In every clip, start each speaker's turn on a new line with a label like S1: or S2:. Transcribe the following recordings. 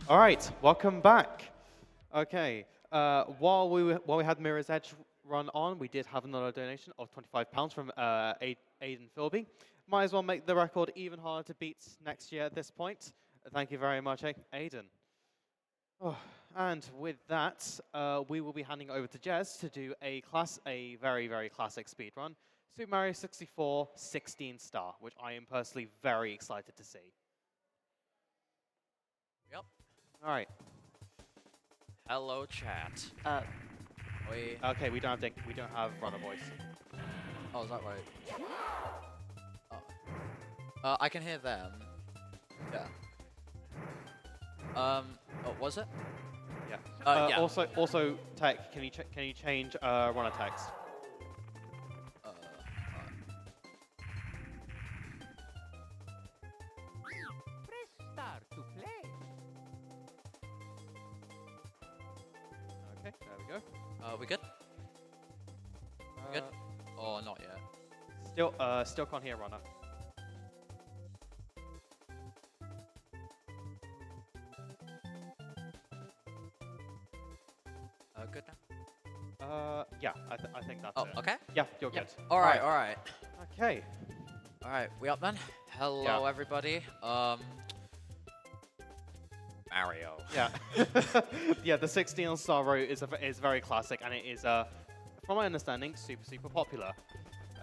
S1: All right, welcome back. Okay, while we had Mirror's Edge run on, we did have another donation of £25 from Aiden Philby. Might as well make the record even harder to beat next year at this point. Thank you very much, Aiden. Oh, and with that, we will be handing over to Jezz to do a very, very classic speedrun, Super Mario 64 16 star, which I am personally very excited to see.
S2: Yep.
S1: All right.
S2: Hello, chat. We.
S1: Okay, we don't have runner voice.
S2: Oh, is that right? I can hear them. Yeah. Oh, was it?
S1: Yeah.
S2: Yeah.
S1: Also, Tech, can you change runner text?
S3: Press start to play.
S1: Okay, there we go.
S2: We good? Good? Oh, not yet.
S1: Still can't hear runner.
S2: Good now?
S1: Yeah, I think that's
S2: Oh,
S1: it.
S2: okay.
S1: Yeah, you're good.
S2: All right, all right.
S1: Okay.
S2: All right, we up then? Hello, everybody. Mario.
S1: Yeah. Yeah, the 16 star route is very classic, and it is, from my understanding, super popular.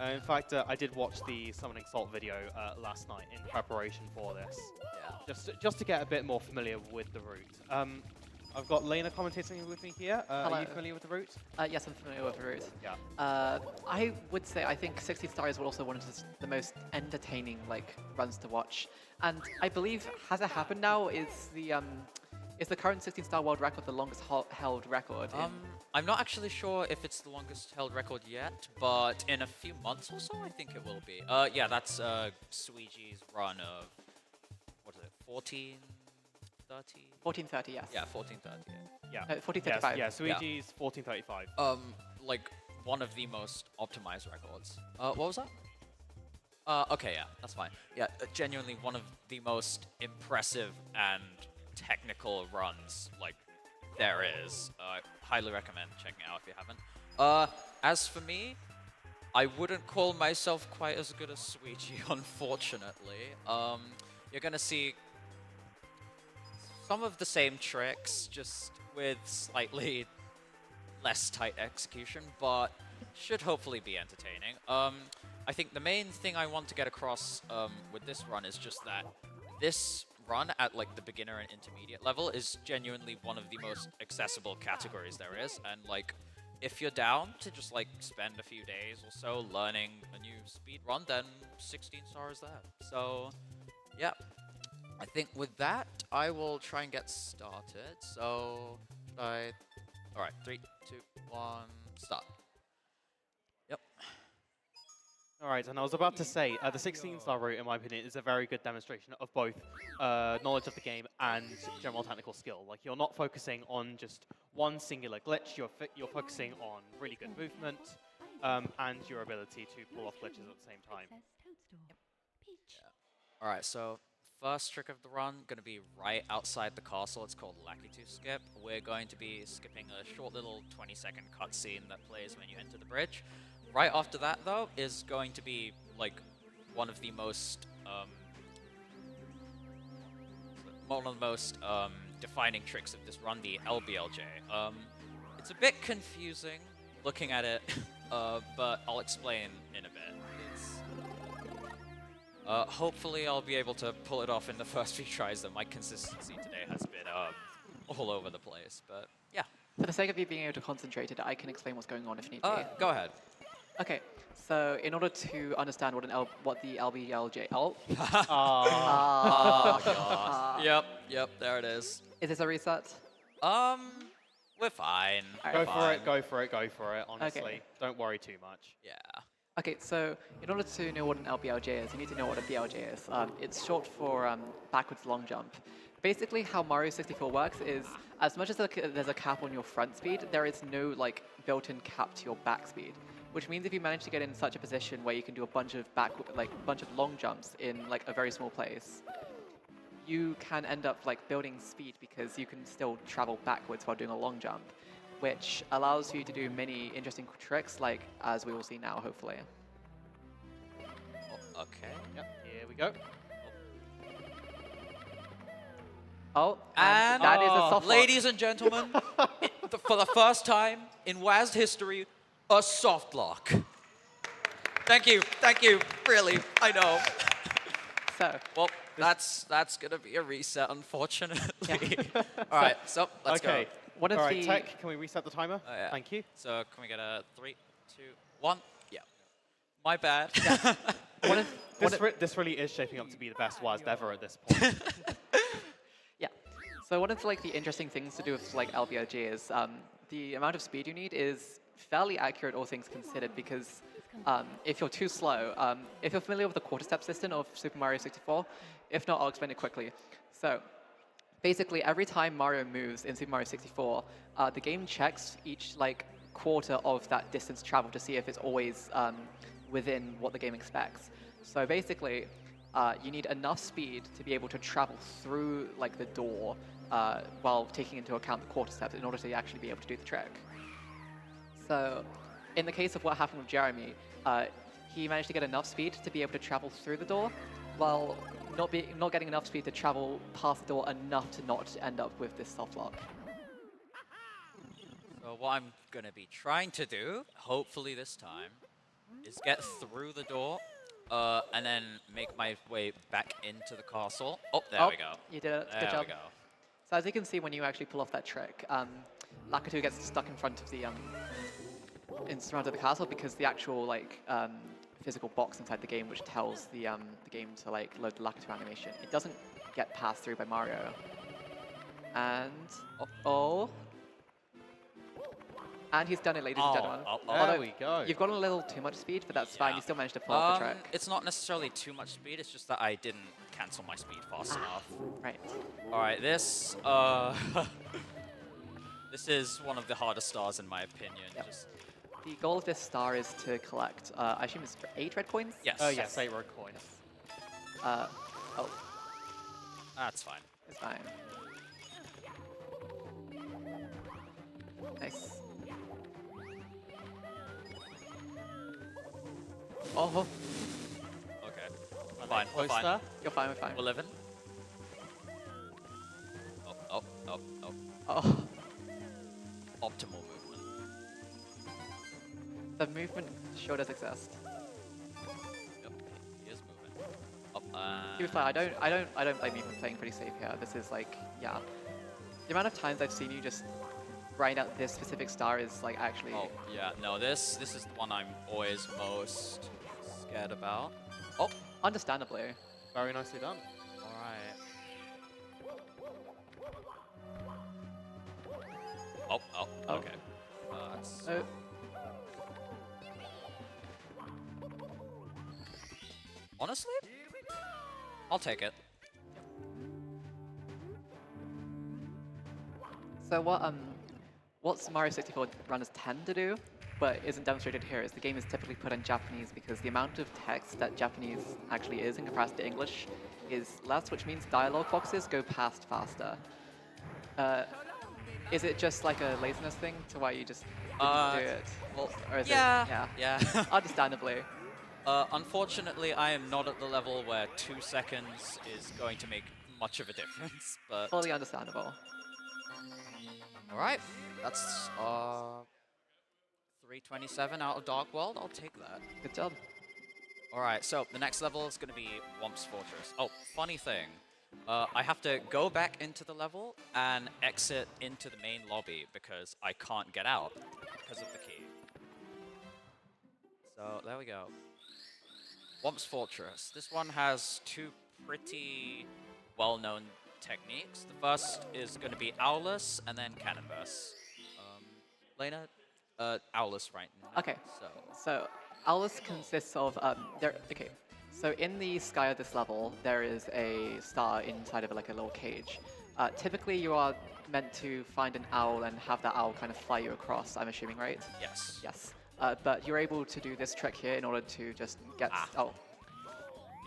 S1: In fact, I did watch the Summoning Salt video last night in preparation for this,
S2: Yeah.
S1: just to get a bit more familiar with the route. I've got Lena commentating with me here. Are you familiar with the route?
S4: Yes, I'm familiar with the route.
S1: Yeah.
S4: I would say I think 60 Stars is also one of the most entertaining runs to watch, and I believe has it happened now? Is the current 16 star world record the longest held record?
S2: I'm not actually sure if it's the longest held record yet, but in a few months or so, I think it will be. Yeah, that's Suiji's run of, what is it, 1430?
S4: 1430, yes.
S2: Yeah, 1430.
S1: Yeah.
S4: 1435.
S1: Yeah, Suiji's 1435.
S2: Like one of the most optimized records. What was that? Okay, yeah, that's fine. Yeah, genuinely one of the most impressive and technical runs there is. Highly recommend checking it out if you haven't. As for me, I wouldn't call myself quite as good as Suiji, unfortunately. You're gonna see some of the same tricks, just with slightly less tight execution, but should hopefully be entertaining. I think the main thing I want to get across with this run is just that this run at the beginner and intermediate level is genuinely one of the most accessible categories there is, and if you're down to just spend a few days or so learning a new speed run, then 16 stars there. So yeah, I think with that I will try and get started. So all right, 3, 2, 1, start. Yep.
S1: All right, and I was about to say, the 16 star route, in my opinion, is a very good demonstration of both knowledge of the game and general technical skill. You're not focusing on just one singular glitch, you're focusing on really good movement and your ability to pull off glitches at the same time.
S2: Yeah. All right, so first trick of the run, going to be right outside the castle. It's called Lucky 2 Skip. We're going to be skipping a short little 20-second cutscene that plays when you enter the bridge. Right after that, though, is going to be one of the most defining tricks of this run, the LBLJ. It's a bit confusing looking at it, but I'll explain in a bit. Hopefully I'll be able to pull it off in the first few tries, though my consistency today has been all over the place, but yeah.
S4: For the sake of you being able to concentrate it, I can explain what's going on if need be.
S2: Go ahead.
S4: Okay, so in order to understand what the LBLJ... Oh.
S2: Oh, God. Yep, there it is.
S4: Is this a reset?
S2: We're fine.
S1: Go for it, honestly.
S4: Okay.
S1: Don't worry too much.
S2: Yeah.
S4: Okay, so in order to know what an LBLJ is, you need to know what a BLJ is. It's short for backwards long jump. Basically, how Mario 64 works is, as much as there's a cap on your front speed, there is no built-in cap to your back speed. Which means if you manage to get in such a position where you can do a bunch of long jumps in a very small place, you can end up like building speed because you can still travel backwards while doing a long jump, which allows you to do many interesting tricks, like as we will see now, hopefully.
S2: Oh, okay.
S1: Yep, here we go.
S4: Oh, and that is a soft lock.
S2: Ladies and gentlemen, for the first time in WASD history, a soft lock. Thank you, really, I know.
S4: So,
S2: Well, that's gonna be a reset, unfortunately.
S4: Yeah.
S2: All right, so let's
S1: Okay.
S2: go.
S4: one of
S1: All right,
S4: the
S1: Tech, can we reset the timer?
S2: Oh, yeah.
S1: Thank you.
S2: So can we get a 3, 2, 1? Yeah. My bad.
S4: one of
S1: This really is shaping up to be the best WASD ever at this point.
S4: Yeah. So one of like the interesting things to do with like LBRG is the amount of speed you need is fairly accurate, all things considered, because if you're too slow, if you're familiar with the quarter step system of Super Mario 64, if not, I'll explain it quickly. So basically, every time Mario moves in Super Mario 64, the game checks each like quarter of that distance traveled to see if it's always within what the game expects. So basically, you need enough speed to be able to travel through like the door while taking into account the quarter steps in order to actually be able to do the trick. So in the case of what happened with Jeremy, he managed to get enough speed to be able to travel through the door, while not getting enough speed to travel past the door enough to not end up with this soft lock.
S2: So what I'm gonna be trying to do, hopefully this time, is get through the door, and then make my way back into the castle. Oh, there we go.
S4: You did it. Good
S2: There
S4: job.
S2: we go.
S4: So as you can see, when you actually pull off that trick, Lakitu gets stuck in front of the in front of the castle because the actual like physical box inside the game, which tells the game to like load the Lakitu animation, it doesn't get passed through by Mario. And and he's done it, ladies and gentlemen.
S1: There
S4: Although
S1: we go.
S4: You've gotten a little too much speed, but that's fine.
S2: Yeah.
S4: You still managed to pull off the trick.
S2: It's not necessarily too much speed, it's just that I didn't cancel my speed fast enough.
S4: Right.
S2: Alright, this this is one of the hardest stars in my opinion.
S4: Yep.
S2: Just,
S4: The goal of this star is to collect, I assume it's 8 red coins?
S2: yes.
S1: Oh, yes, 8 red coins.
S4: Oh,
S2: That's fine.
S4: it's fine. Nice. Oh,
S2: Okay. Fine, we're
S1: Close
S2: fine.
S1: there.
S4: you're fine, we're fine.
S2: We're living. Oh.
S4: Oh,
S2: Optimal movement.
S4: the movement sure does exist.
S2: Yep, he is moving. Up,
S4: To be fair, I don't blame you for playing pretty safe here. This is like, yeah. The amount of times I've seen you just grind out this specific star is like actually.
S2: Oh, yeah, no, this is the one I'm always most scared about. Oh,
S4: Understandably.
S1: Very nicely done.
S2: alright. Oh, okay. That's...
S4: Oh,
S2: Honestly? I'll take it.
S4: so what Mario 64 runners tend to do, but isn't demonstrated here, is the game is typically put in Japanese because the amount of text that Japanese actually is in comparison to English is less, which means dialogue boxes go past faster. Is it just like a laziness thing to why you just didn't do it?
S2: Well,
S4: Or is
S2: yeah.
S4: it? Understandably.
S2: Unfortunately, I am not at the level where 2 seconds is going to make much of a difference, but...
S4: Fully understandable.
S2: Alright, that's 327 out of Dark World. I'll take that.
S4: Good job.
S2: Alright, so the next level is going to be Womp's Fortress. Oh, funny thing. I have to go back into the level and exit into the main lobby because I can't get out because of the key. So, there we go. Womp's Fortress. This one has 2 pretty well-known techniques. The first is going to be Owlus and then Cannon Burst. Lena? Owlus right now.
S4: Okay.
S2: So,
S4: So, Owlus consists of, okay. So in the sky of this level, there is a star inside of like a little cage. Typically, you are meant to find an owl and have that owl kind of fly you across, I'm assuming, right?
S2: yes.
S4: Yes. But you're able to do this trick here in order to just get...
S2: Ah.
S4: Oh,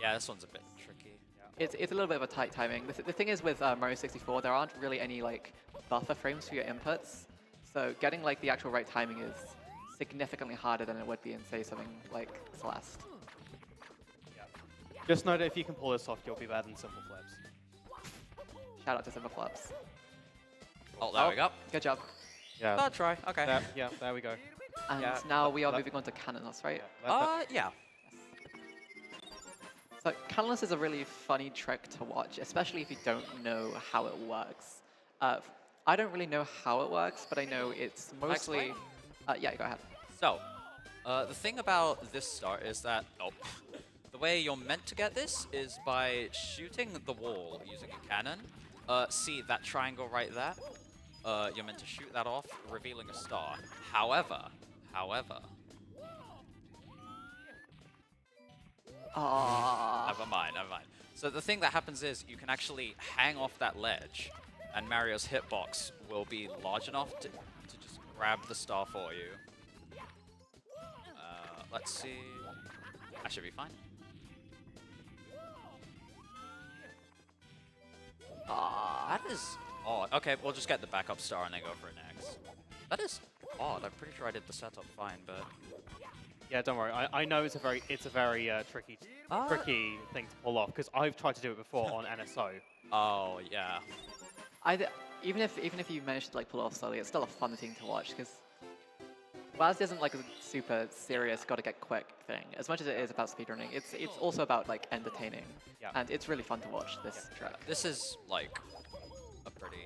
S2: Yeah, this one's a bit tricky.
S4: It's a little bit of a tight timing. The thing is with Mario 64, there aren't really any like buffer frames for your inputs, so getting like the actual right timing is significantly harder than it would be in say something like Celeste.
S1: Just know that if you can pull this off, you'll be better than Simple Flips.
S4: Shout out to Simple Flaps.
S2: Oh, there we go.
S4: Good job.
S1: Yeah.
S2: Third try. Okay.
S1: There we go.
S4: And
S2: Yeah,
S4: now we are
S1: that-
S4: moving on to Canonos, right?
S2: Yeah.
S4: So Canonos is a really funny trick to watch, especially if you don't know how it works. I don't really know how it works, but I know it's mostly...
S2: explain?
S4: Yeah, go ahead.
S2: So, the thing about this star is that the way you're meant to get this is by shooting the wall using a cannon. See that triangle right there? You're meant to shoot that off, revealing a star. However, never mind. So the thing that happens is you can actually hang off that ledge, and Mario's hitbox will be large enough to just grab the star for you. Let's see. I should be fine. That is odd. Okay, we'll just get the backup star and then go for it next. That is odd. I'm pretty sure I did the setup fine, but
S1: Yeah, don't worry. I know it's a very tricky thing to pull off because I've tried to do it before on NSO.
S2: oh yeah.
S4: Even if you manage to like pull it off slowly, it's still a fun thing to watch because whilst it isn't like a super serious gotta get quick thing, as much as it is about speedrunning, it's also about like entertaining.
S1: Yeah.
S4: And it's really fun to watch this track.
S2: This is like a pretty.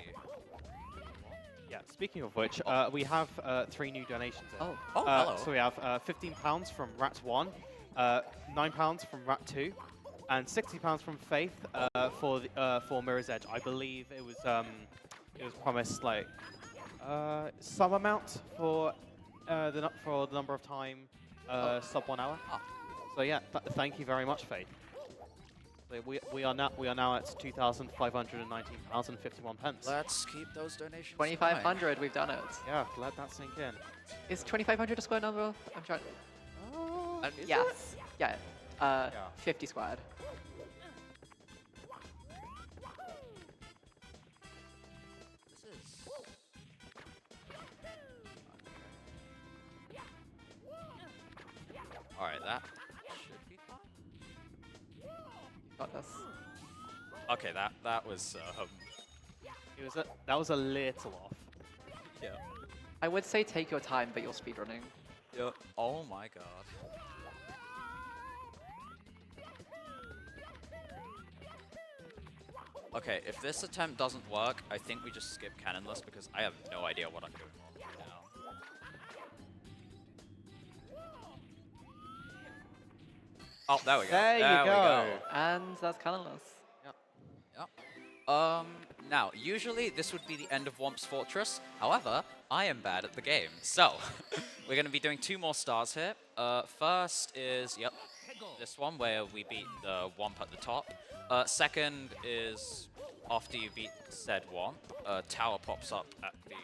S1: Yeah. Speaking of which, we have 3 new donations in.
S4: Oh.
S2: Oh, hello.
S1: So we have £15 from Rat1, £9 from Rat2, and £60 from Faith for Mirror's Edge. I believe it was promised like some amount for the number of time sub 1 hour.
S2: Ah.
S1: So yeah, thank you very much, Faith. So we are now at £2,519 and 51 pence.
S2: Let's keep those donations.
S4: 2,500, we've done it.
S1: Yeah, let that sink in.
S4: Is 2,500 a square number? I'm trying.
S2: Is
S4: Yes. Yeah.
S1: Yeah.
S4: 50 squared.
S2: This is. All right, that should be fine.
S4: Got this.
S2: Okay, that was.
S1: That was a little off.
S2: Yeah.
S4: I would say take your time, but you're speedrunning.
S2: Yep. Oh my god. Okay, if this attempt doesn't work, I think we just skip cannonless because I have no idea what I'm doing wrong right now. Oh, there we go.
S1: There you
S2: we
S1: go.
S4: And that's cannonless.
S2: Yep. Now, usually this would be the end of Womp's Fortress. However, I am bad at the game. So, we're going to be doing 2 more stars here. First is, this one where we beat the Womp at the top. Second is after you beat said Womp, a tower pops up at the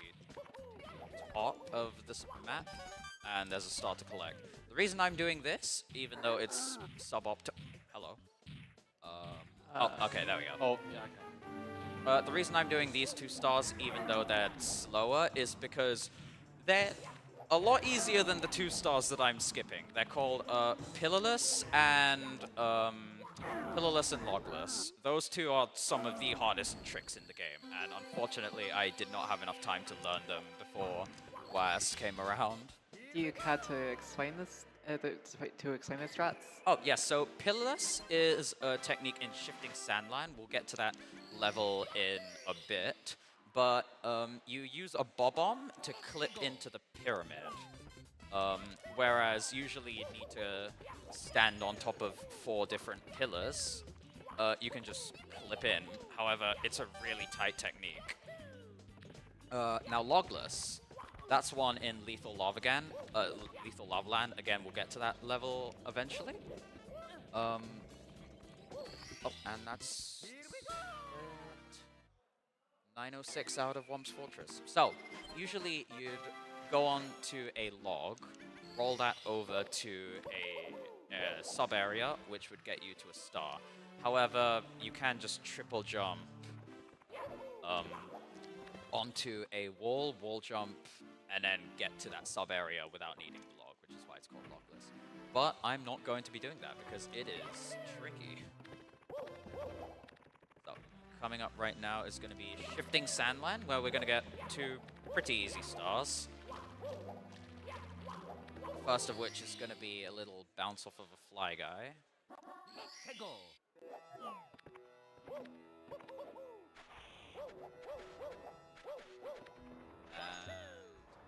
S2: top of this map, and there's a star to collect. The reason I'm doing this, even though it's suboptimal... Hello? Oh, okay, there we go.
S1: Oh, yeah, okay.
S2: The reason I'm doing these 2 stars, even though they're slower, is because they're a lot easier than the 2 stars that I'm skipping. They're called Pillarless and Logless. Those 2 are some of the hardest tricks in the game, and unfortunately, I did not have enough time to learn them before WAS came around.
S4: Do you care to explain this? To explain the strats?
S2: Oh, yes, so Pillarless is a technique in shifting sandline. We'll get to that level in a bit. But you use a bob-omb to clip into the pyramid. Whereas usually you need to stand on top of 4 different pillars. You can just clip in. However, it's a really tight technique. Now, Logless. That's one in Lethal Lava Land. Again, we'll get to that level eventually. Oh, and that's 906 out of Womp's Fortress. So, usually you'd go on to a log, roll that over to a sub area, which would get you to a star. However, you can just triple jump onto a wall jump, and then get to that sub area without needing to log, which is why it's called logless. But I'm not going to be doing that because it is tricky. So, coming up right now is going to be Shifting Sandland, where we're going to get 2 pretty easy stars. First of which is going to be a little bounce off of a fly guy.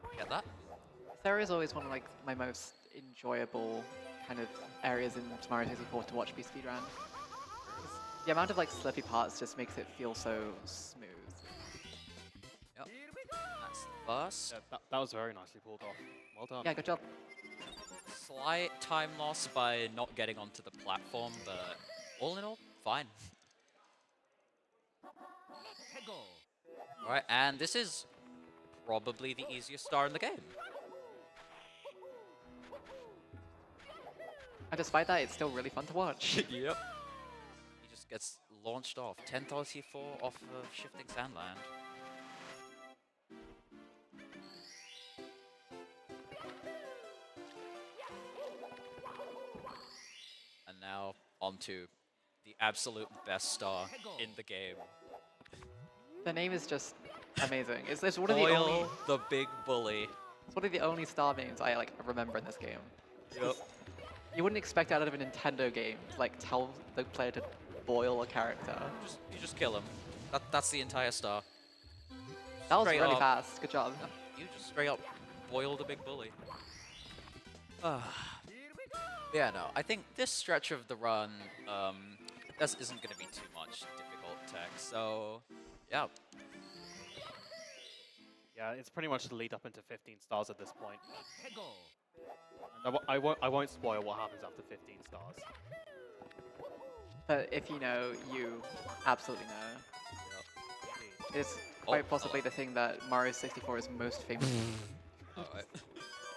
S2: And get that.
S4: This area is always one of like my most enjoyable kind of areas in Mario 64 to watch be speedrun. The amount of like slippy parts just makes it feel so smooth.
S2: Yep. That's the first.
S1: Yeah, that was very nicely pulled off. Well done.
S4: Yeah, good job.
S2: Slight time loss by not getting onto the platform, but all in all, fine. Alright, and this is probably the easiest star in the game.
S4: And despite that, it's still really fun to watch.
S2: Yep. He just gets launched off. 1034 off of Shifting Sandland. And now onto the absolute best star in the game.
S4: The name is just amazing. It's one of the only
S2: Boyle the Big Bully.
S4: it's one of the only star names I like remember in this game.
S2: Yep.
S4: You wouldn't expect out of a Nintendo game to like tell the player to boil a character.
S2: You just kill him. That's the entire star.
S4: That was
S2: Straight
S4: really
S2: up.
S4: fast. Good job.
S2: You just straight up boil the Big Bully. Yeah, no, I think this stretch of the run this isn't going to be too much difficult tech, so yeah.
S1: Yeah, it's pretty much the lead up into 15 stars at this point. And I won't spoil what happens after 15 stars.
S4: But if you know, you absolutely know. It's quite possibly the thing that Mario 64 is most famous for.
S2: Alright.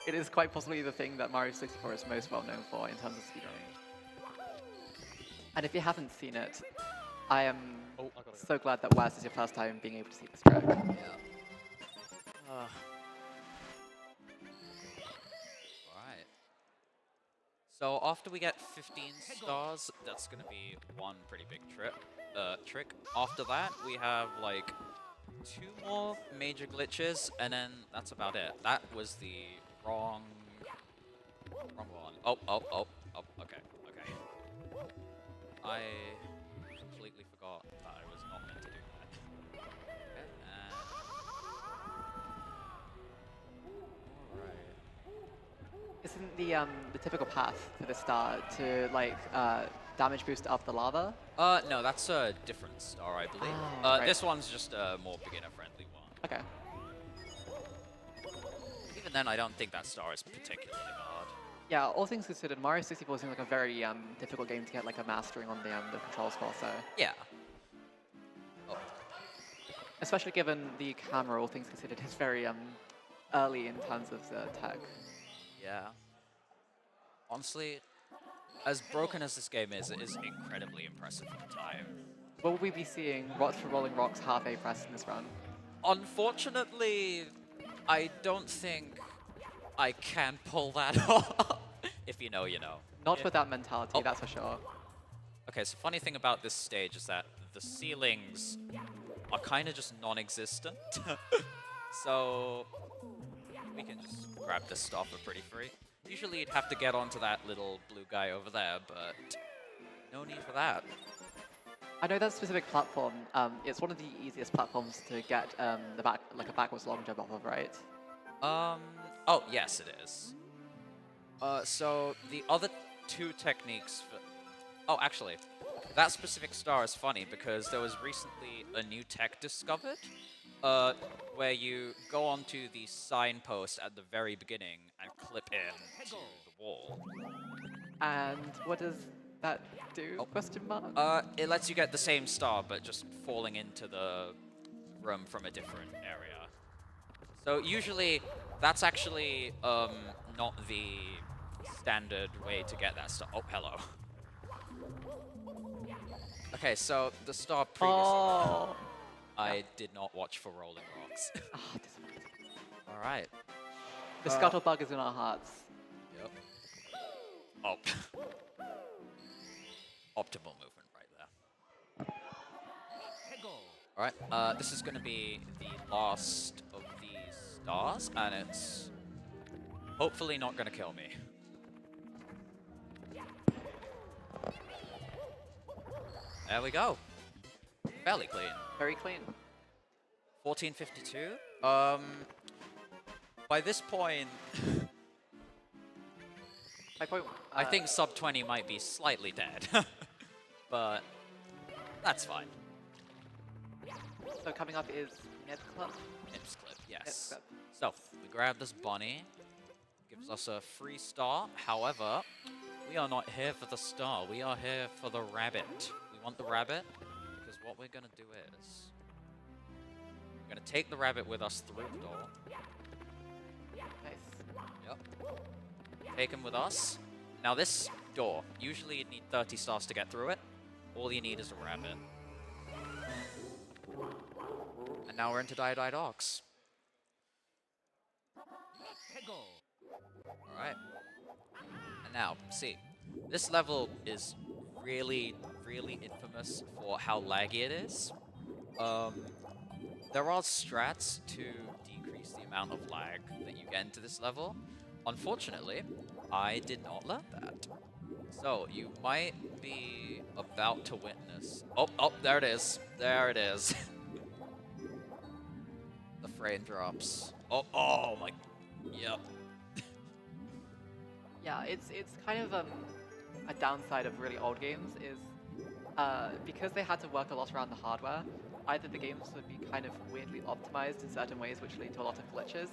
S4: It is quite possibly the thing that Mario 64 is most well known for in terms of speedrunning. And if you haven't seen it, I am
S1: Oh, I gotta go.
S4: so glad that WAS is your first time being able to see this track.
S2: Yeah. Alright. So after we get 15 stars, that's gonna be one pretty big trick. After that, we have like 2 more major glitches, and then that's about it. That was the wrong one. Oh, okay. I completely forgot that I was not meant to do that. Okay, and... Alright.
S4: Isn't the typical path for the star to like damage boost up the lava?
S2: No, that's a different star, I believe.
S4: Oh, right.
S2: This one's just a more beginner-friendly one.
S4: Okay.
S2: Even then, I don't think that star is particularly hard.
S4: Yeah, all things considered, Mario 64 seems like a very difficult game to get like a mastering on the controls for, so.
S2: Yeah. Oh,
S4: Especially given the camera, all things considered, is very early in terms of the tech.
S2: yeah. Honestly, as broken as this game is, it is incredibly impressive for the time.
S4: Will we be seeing Rocks for Rolling Rocks half A press in this run?
S2: Unfortunately, I don't think I can pull that off. If you know, you know.
S4: Not with that mentality, that's for sure.
S2: Okay, so funny thing about this stage is that the ceilings are kind of just non-existent. So we can just grab this star for pretty free. Usually you'd have to get onto that little blue guy over there, but no need for that.
S4: I know that specific platform, it's one of the easiest platforms to get a backwards long jump off of, right?
S2: Oh, yes, it is. So the other 2 techniques for... Oh, actually, that specific star is funny because there was recently a new tech discovered where you go onto the signpost at the very beginning and clip in to the wall.
S4: And what does that do?
S2: Oh.
S4: Question mark?
S2: It lets you get the same star, but just falling into the room from a different area. So usually, that's actually not the standard way to get that star. Oh, hello. Okay, so the star previously,
S4: Oh.
S2: I did not watch for Rolling Rocks.
S4: Ah, disappointing.
S2: All right.
S4: The scuttlebug is in our hearts.
S2: Yep. Oh. Optimal movement right there.
S3: Pego.
S2: All right. This is going to be the last of these stars, and it's hopefully not going to kill me. There we go. Fairly clean.
S4: Very clean.
S2: 1452. By this point,
S4: My point.
S2: I think sub 20 might be slightly dead, but that's fine.
S4: So coming up is Ned Club.
S2: Nips clip,
S4: Ned
S2: yes.
S4: Club.
S2: So we grab this bunny, gives us a free star. However, we are not here for the star. We are here for the rabbit. We want the rabbit because what we're gonna do is we're gonna take the rabbit with us through the door.
S4: Nice.
S2: Yep. Take him with us. Now this door, usually you'd need 30 stars to get through it. All you need is a rabbit. And now we're into Die Die Dogs.
S3: Pego.
S2: Alright. And now, see, this level is really, really infamous for how laggy it is. There are strats to decrease the amount of lag that you get into this level. Unfortunately, I did not learn that. So, you might be about to witness... Oh, there it is. There it is. The frame drops. Oh my... Yep.
S4: Yeah, it's kind of a downside of really old games is because they had to work a lot around the hardware. Either the games would be kind of weirdly optimized in certain ways, which lead to a lot of glitches,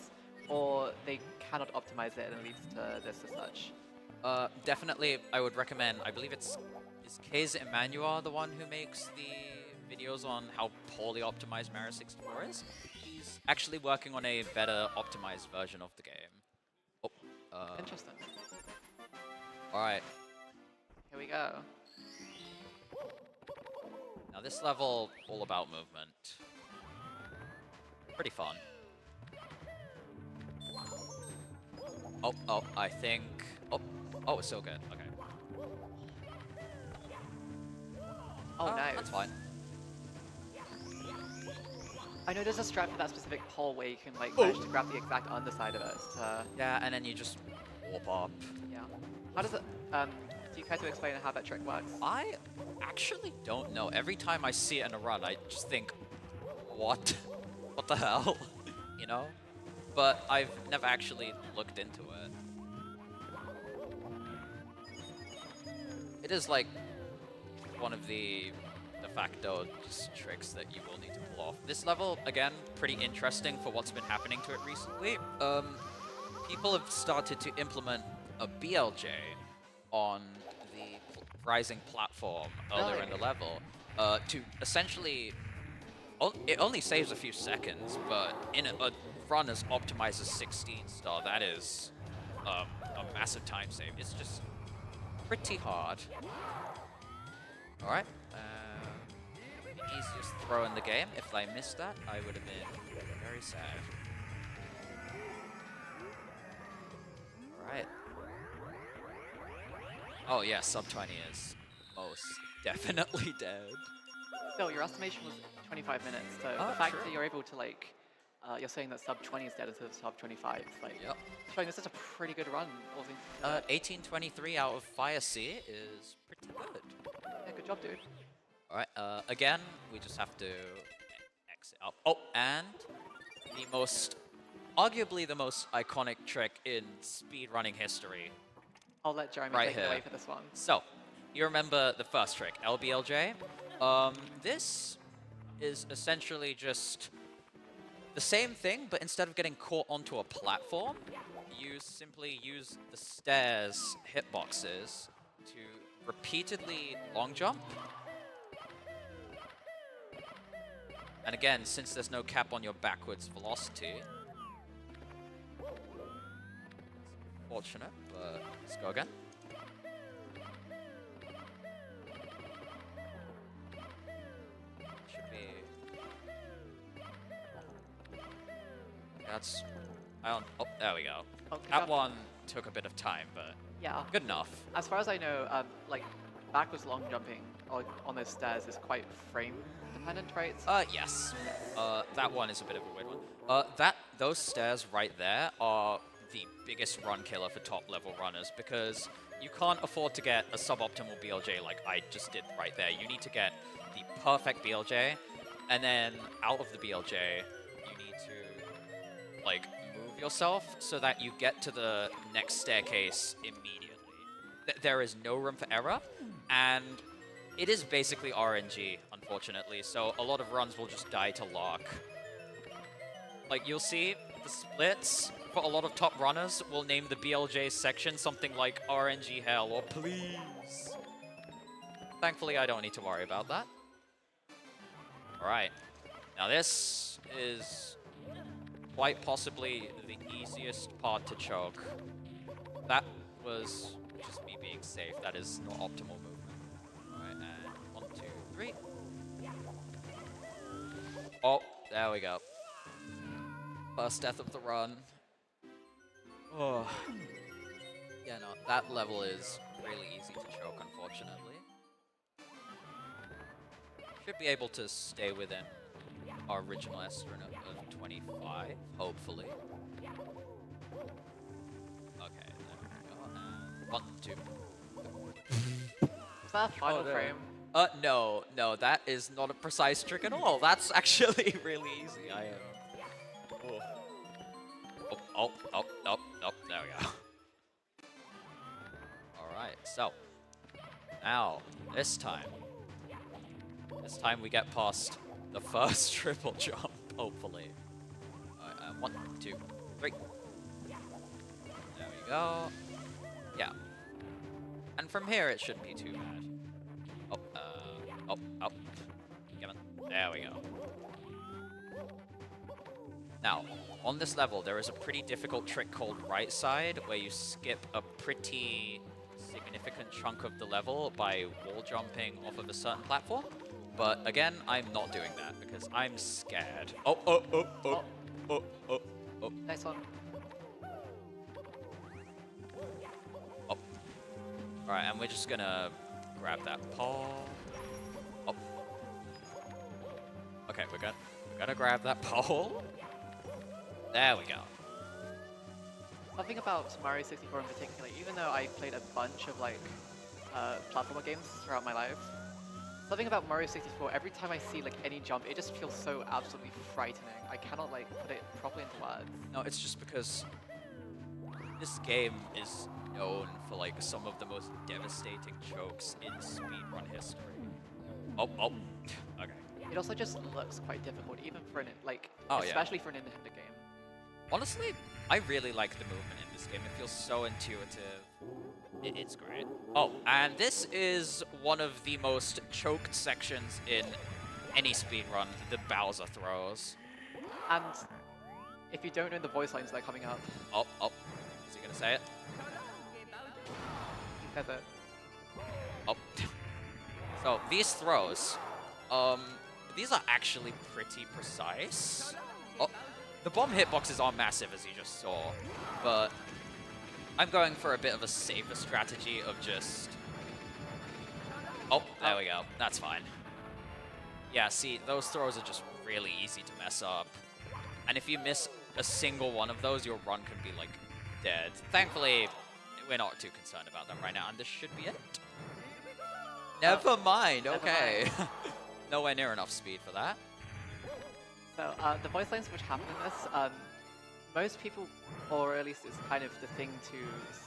S4: or they cannot optimize it and it leads to this as such.
S2: Definitely, I would recommend. I believe is Keiz Emmanuel the one who makes the videos on how poorly optimized Mario 64 is. He's actually working on a better optimized version of the game.
S4: Interesting.
S2: All right.
S4: Here we go.
S2: Now this level, all about movement. Pretty fun. Oh, I think. Oh, it's so good. Okay.
S4: Oh, nice.
S2: That's fine.
S4: I know there's a strat for that specific pole where you can like manage to grab the exact underside of it.
S2: Yeah, and then you just warp up.
S4: Yeah. How does it? Do you care to explain how that trick works?
S2: I actually don't know. Every time I see it in a run, I just think, what? What the hell? You know? But I've never actually looked into it. It is like one of the de facto just tricks that you will need to pull off. This level, again, pretty interesting for what's been happening to it recently. People have started to implement a BLJ on the rising platform earlier in the level to essentially... It only saves a few seconds, but in a run as optimized as 16 star, that is a massive time save. It's just pretty hard. Alright. The easiest throw in the game. If I missed that, I would have been very sad. Alright. Oh yeah, sub 20 is most definitely dead.
S4: Still, your estimation was 25 minutes, so
S2: Oh,
S4: the fact
S2: sure.
S4: that you're able to like, you're saying that sub 20 is dead instead of sub 25, like,
S2: Yep.
S4: showing this is a pretty good run. All things considered.
S2: 1823 out of Fire Sea is pretty good.
S4: Yeah, good job, dude.
S2: Alright, again, we just have to exit up. Oh, and the most, arguably the most iconic trick in speedrunning history.
S4: I'll let Jeremy
S2: Right
S4: take it away
S2: here.
S4: for this one.
S2: So, you remember the first trick, LBLJ? This is essentially just the same thing, but instead of getting caught onto a platform, you simply use the stairs hitboxes to repeatedly long jump. And again, since there's no cap on your backwards velocity, it's unfortunate, but let's go again. should be. That's. I don't. Oh, there we go.
S4: Oh, good
S2: That
S4: job.
S2: one took a bit of time, but
S4: Yeah.
S2: good enough.
S4: As far as I know, like backwards long jumping on those stairs is quite frame dependent, right?
S2: Yes. That one is a bit of a weird one. Those stairs right there are the biggest run killer for top level runners because you can't afford to get a suboptimal BLJ like I just did right there. You need to get the perfect BLJ, and then out of the BLJ, you need to like move yourself so that you get to the next staircase immediately. There is no room for error, and it is basically RNG, unfortunately, so a lot of runs will just die to lock. Like, you'll see the splits for a lot of top runners will name the BLJ section something like RNG hell or please. Thankfully, I don't need to worry about that. Alright, now this is quite possibly the easiest part to choke. That was just me being safe. That is not optimal movement. Alright, and 1, 2, 3. Oh, there we go. First death of the run. Oh. Yeah, no, that level is really easy to choke, unfortunately. Should be able to stay within our original estimate of 25, hopefully. Okay, there we go. And 1, 2.
S4: Is that a final
S2: no.
S4: frame?
S2: No, that is not a precise trick at all. That's actually really easy. I am. Oh, there we go. Alright, so. Now, this time we get past the first triple jump, hopefully. Alright, 1, 2, 3. There we go. Yeah. And from here, it shouldn't be too bad. Oh. Come on. There we go. Now, on this level, there is a pretty difficult trick called right side, where you skip a pretty significant chunk of the level by wall jumping off of a certain platform. But again, I'm not doing that because I'm scared. Oh.
S4: Nice one.
S2: Oh. Alright, and we're just gonna grab that pole. Oh. Okay, we're gonna grab that pole. There we go.
S4: Something about Mario 64 in particular, even though I played a bunch of like platformer games throughout my life, something about Mario 64, every time I see like any jump, it just feels so absolutely frightening. I cannot like put it properly into words.
S2: No, it's just because this game is known for like some of the most devastating chokes in speedrun history. Oh. Okay.
S4: It also just looks quite difficult, even for an
S2: Oh, yeah.
S4: especially for an independent game.
S2: Honestly, I really like the movement in this game. It feels so intuitive. It's great. Oh, and this is one of the most choked sections in any speedrun, the Bowser throws.
S4: And if you don't know the voice lines that are coming up,
S2: Oh. Is he gonna say it?
S4: he says it.
S2: Oh. So, these throws, these are actually pretty precise. Oh. The bomb hitboxes are massive, as you just saw, but I'm going for a bit of a safer strategy of just... Oh, there we go. That's fine. Yeah, see, those throws are just really easy to mess up. And if you miss a single one of those, your run can be, like, dead. Thankfully, we're not too concerned about them right now, and this should be it. Never mind, okay. Nowhere near enough speed for that.
S4: So the voice lines which happen in this, most people, or at least it's kind of the thing to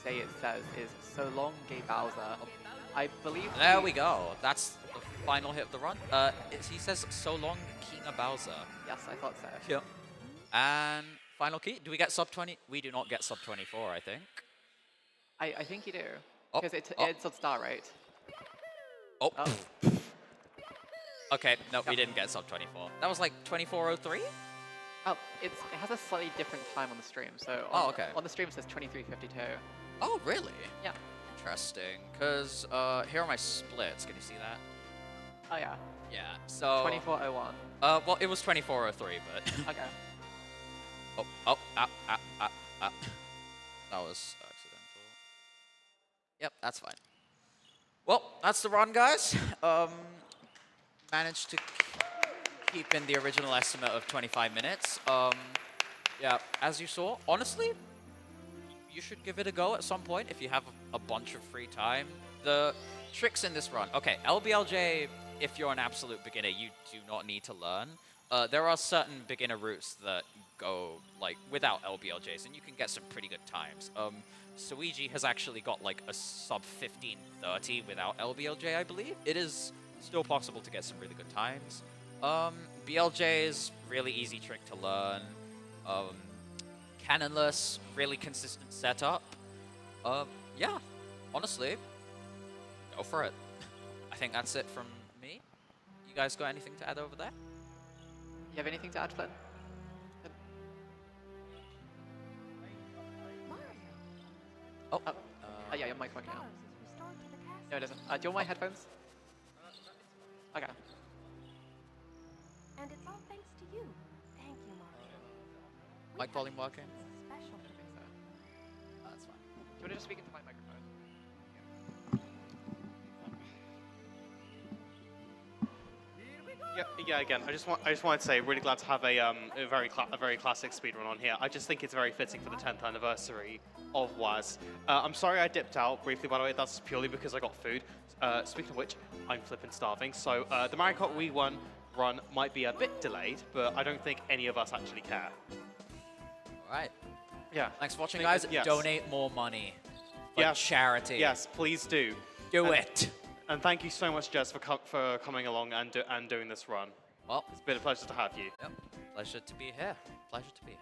S4: say it says, is "So long, gay Bowser." I believe.
S2: There we go. That's the final hit of the run. He says, "So long, King of Bowser."
S4: Yes, I thought so.
S2: Yep. And final key. Do we get sub 20? We do not get sub 24, I think.
S4: I think you do.
S2: Oh,
S4: Because
S2: oh.
S4: it's on star, right?
S2: Oh.
S4: Oh.
S2: Okay, no, we didn't get sub 24. That was like 24:03?
S4: Oh, it has a slightly different time on the stream. So
S2: okay.
S4: On the stream it says 23:52.
S2: Oh, really?
S4: Yeah.
S2: Interesting. Because here are my splits. Can you see that?
S4: Oh yeah.
S2: Yeah, so...
S4: 2401.
S2: Well, it was 2403, but...
S4: Okay.
S2: That was accidental. Yep, that's fine. Well, that's the run, guys. Managed to keep in the original estimate of 25 minutes. Yeah, as you saw, honestly, you should give it a go at some point if you have a bunch of free time. The tricks in this run. Okay, LBLJ, if you're an absolute beginner, you do not need to learn. There are certain beginner routes that go like without LBLJs, and you can get some pretty good times. Suiji has actually got like a sub 15:30 without LBLJ, I believe. It is still possible to get some really good times. BLJ is really easy trick to learn. Cannonless, really consistent setup. Yeah, honestly, go for it. I think that's it from me. You guys got anything to add over there?
S4: You have anything to add, Flynn?
S2: Oh,
S4: Yeah, your mic's working now. No, it doesn't. Do you want my headphones? Okay.
S5: And it's all thanks to you. Thank you, Mario.
S2: mic volume working?
S5: Special.
S2: That's fine.
S4: Do you want to just speak into my microphone?
S1: Yeah. Again, I just wanted to say, really glad to have a very classic speedrun on here. I just think it's very fitting for the 10th anniversary of WAS. I'm sorry I dipped out briefly, by the way. That's purely because I got food. Speaking of which, I'm flipping starving. So the Mario Kart Wii 1 run might be a bit delayed, but I don't think any of us actually care.
S2: All right.
S1: Yeah.
S2: Thanks for watching, guys.
S1: Yes.
S2: Donate more money. For
S1: Yes.
S2: charity.
S1: Yes, please do.
S2: Do it.
S1: And thank you so much, Jezz, for coming along and doing this run.
S2: Well,
S1: It's been a pleasure to have you.
S2: yep. Pleasure to be here. Pleasure to be here.